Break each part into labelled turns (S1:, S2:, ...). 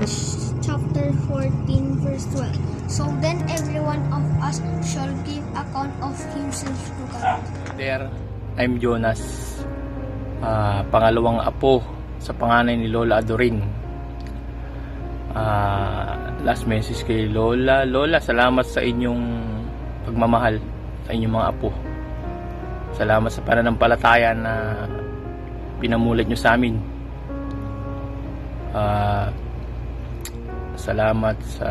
S1: Acts chapter 14 verse 12. So then every one of us shall give account of himself to God.
S2: There, I'm Jonas, pangalawang apo sa panganay ni Lola Adoring. Last message kay Lola. Lola, salamat sa inyong pagmamahal sa inyong mga apo. Salamat sa pananampalataya na pinamulat nyo sa amin. Salamat sa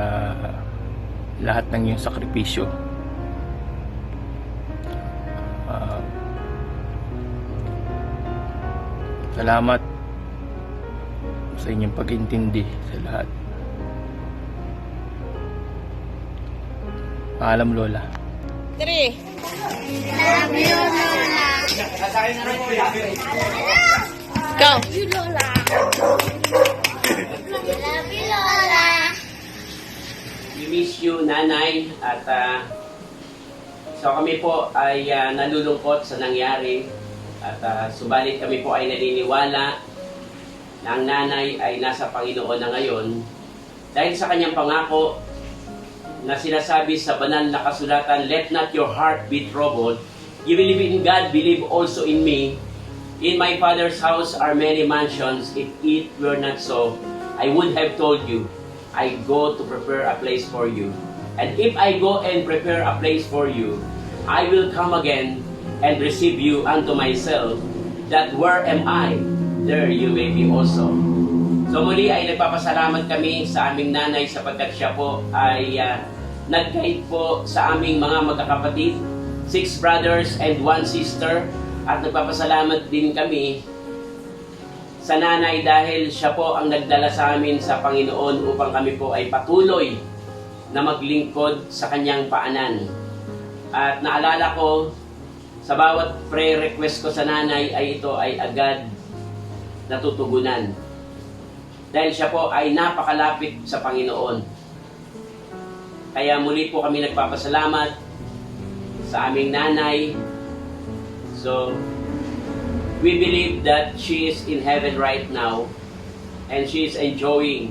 S2: lahat ng iyong sakripisyo. Salamat sa inyong pag-intindi sa lahat. Paalam, Lola.
S1: 3. Love you, Lola. Go. Love you, Lola. Love you, Lola.
S3: We miss you, Nanay. At so kami po ay nalulungkot sa nangyari. At subalit kami po ay naniniwala na ang nanay ay nasa Panginoon na ngayon dahil sa kanyang pangako na sinasabi sa banal na kasulatan, "Let not your heart be troubled. You believe in God, believe also in me. In my Father's house are many mansions. If it were not so, I would have told you. I go to prepare a place for you. And if I go and prepare a place for you, I will come again and receive you unto myself, that where am I, there you may be also." So muli ay nagpapasalamat kami sa aming nanay sapagkat siya po ay nag-guide po sa aming mga magkakapatid, 6 brothers and 1 sister. At nagpapasalamat din kami sa nanay dahil siya po ang nagdala sa amin sa Panginoon upang kami po ay patuloy na maglingkod sa kanyang paanan. At naalala ko, sa bawat prayer request ko sa nanay ay ito ay agad natutugunan. Dahil siya po ay napakalapit sa Panginoon. Kaya muli po kami nagpapasalamat sa aming nanay. So, we believe that she is in heaven right now and she is enjoying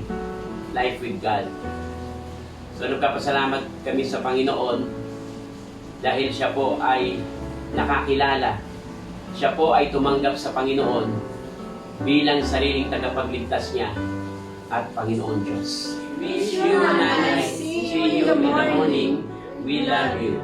S3: life with God. So, nagpapasalamat kami sa Panginoon dahil siya po ay nakakilala. Siya po ay tumanggap sa Panginoon bilang sariling tagapagligtas niya at Panginoon Diyos. Miss you, Nanay. See you in the morning. We love you.